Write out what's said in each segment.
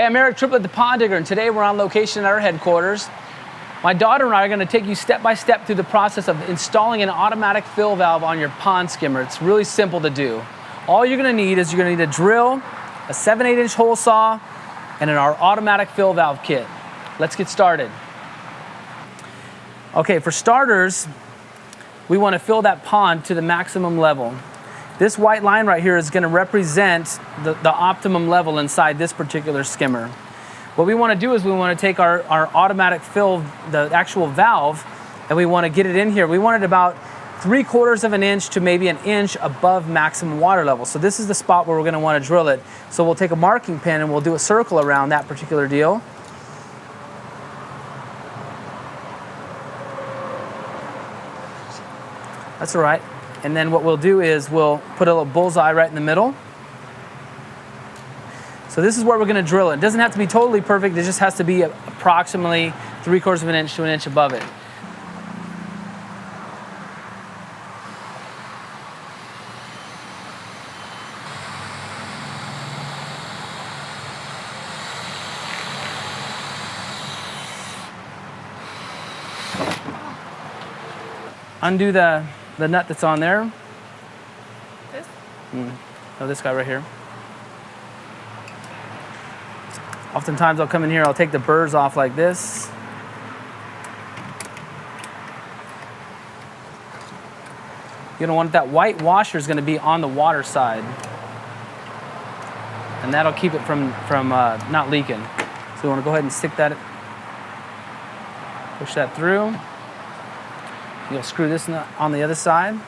Hey, I'm Eric Triplett, the Pond Digger, and today we're on location at our headquarters. My daughter and I are going to take you step by step through the process of installing an automatic fill valve on your pond skimmer. It's really simple to do. All you're going to need is you're going to need a drill, a 7/8" hole saw, and our automatic fill valve kit. Let's get started. Okay, for starters, we want to fill that pond to the maximum level. This white line right here is going to represent the optimum level inside this particular skimmer. What we want to do is we want to take our automatic fill, the actual valve, and we want to get it in here. We want it about 3/4 of an inch to maybe an inch above maximum water level. So this is the spot where we're going to want to drill it. So we'll take a marking pin and we'll do a circle around that particular deal. That's all right. And then what we'll do is we'll put a little bullseye right in the middle. So this is where we're going to drill it. It doesn't have to be totally perfect. It just has to be approximately 3/4 of an inch to an inch above it. Undo the nut that's on there. This? No, this guy right here. Oftentimes I'll come in here, I'll take the burrs off like this. You're gonna want that white washer is gonna be on the water side. And that'll keep it from not leaking. So we wanna go ahead and stick that, push that through. You'll screw this on the other side.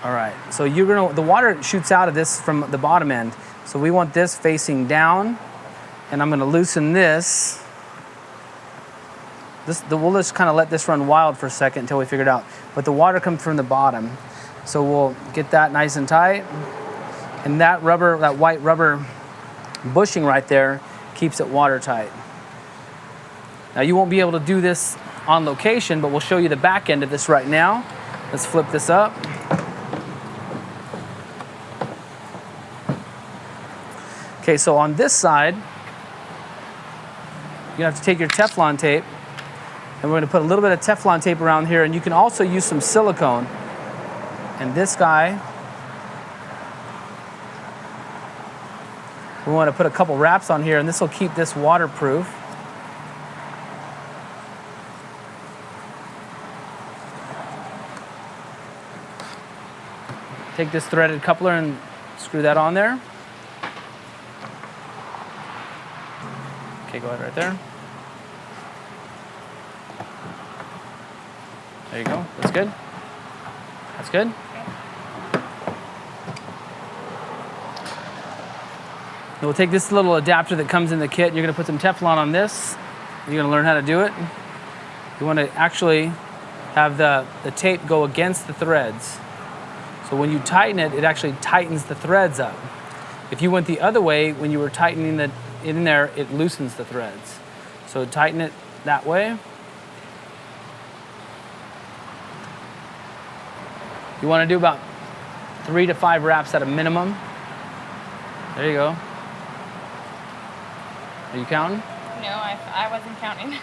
All right, so the water shoots out of this from the bottom end. So we want this facing down, and I'm gonna loosen this. We'll just kind of let this run wild for a second until we figure it out. But the water comes from the bottom. So we'll get that nice and tight. And that white rubber bushing right there keeps it watertight. Now you won't be able to do this on location, but we'll show you the back end of this right now. Let's flip this up. Okay, so on this side, you have to take your Teflon tape, and we're going to put a little bit of Teflon tape around here, and you can also use some silicone. And this guy, we want to put a couple wraps on here, and this will keep this waterproof. Take this threaded coupler and screw that on there. Okay, go ahead right there. There you go. That's good. That's good. Then we'll take this little adapter that comes in the kit. You're going to put some Teflon on this. You're going to learn how to do it. You want to actually have the tape go against the threads. So when you tighten it, it actually tightens the threads up. If you went the other way, when you were tightening it in there, it loosens the threads. So tighten it that way. You want to do about 3 to 5 wraps at a minimum. There you go. Are you counting? No, I wasn't counting.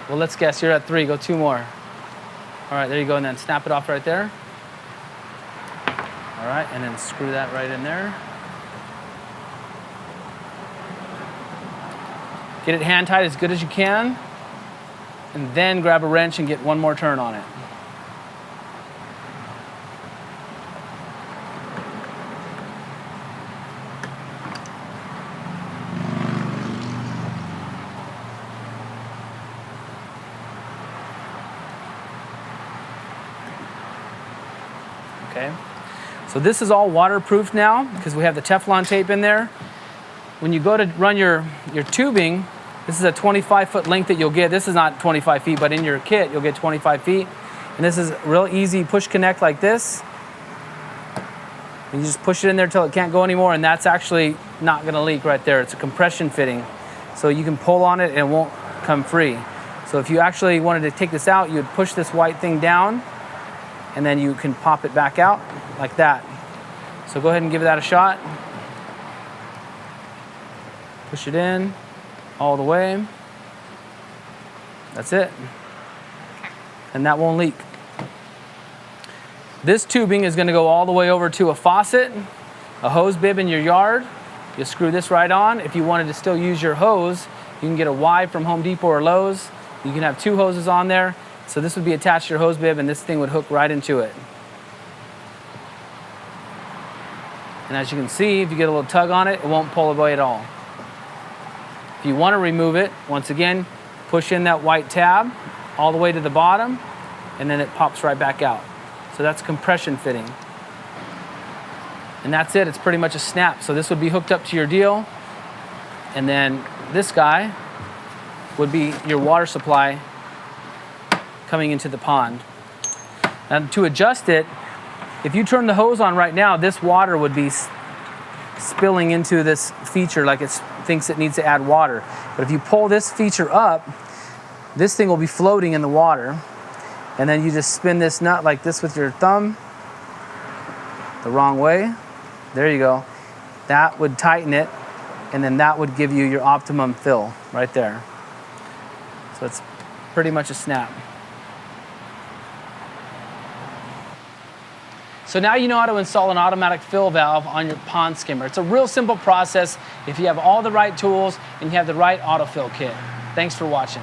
Well, let's guess. You're at 3. Go 2 more. All right, there you go. And then snap it off right there. All right, and then screw that right in there. Get it hand tight as good as you can, and then grab a wrench and get one more turn on it. Okay. So this is all waterproof now because we have the Teflon tape in there. When you go to run your tubing, this is a 25-foot length that you'll get. This is not 25 feet, but in your kit, you'll get 25 feet. And this is real easy push connect like this. And you just push it in there until it can't go anymore, and that's actually not gonna leak right there. It's a compression fitting. So you can pull on it and it won't come free. So if you actually wanted to take this out, you would push this white thing down, and then you can pop it back out like that. So go ahead and give that a shot. Push it in all the way. That's it. And that won't leak. This tubing is going to go all the way over to a faucet, a hose bib in your yard. You screw this right on. If you wanted to still use your hose, you can get a Y from Home Depot or Lowe's. You can have 2 hoses on there. So this would be attached to your hose bib, and this thing would hook right into it. And as you can see, if you get a little tug on it, it won't pull away at all. If you want to remove it, once again, push in that white tab all the way to the bottom, and then it pops right back out. So that's compression fitting. And that's it, it's pretty much a snap. So this would be hooked up to your deal, and then this guy would be your water supply coming into the pond. And to adjust it, if you turn the hose on right now, this water would be spilling into this feature like it thinks it needs to add water. But if you pull this feature up, this thing will be floating in the water. And then you just spin this nut like this with your thumb, the wrong way. There you go. That would tighten it, and then that would give you your optimum fill right there. So it's pretty much a snap. So now you know how to install an automatic fill valve on your pond skimmer. It's a real simple process if you have all the right tools and you have the right autofill kit. Thanks for watching.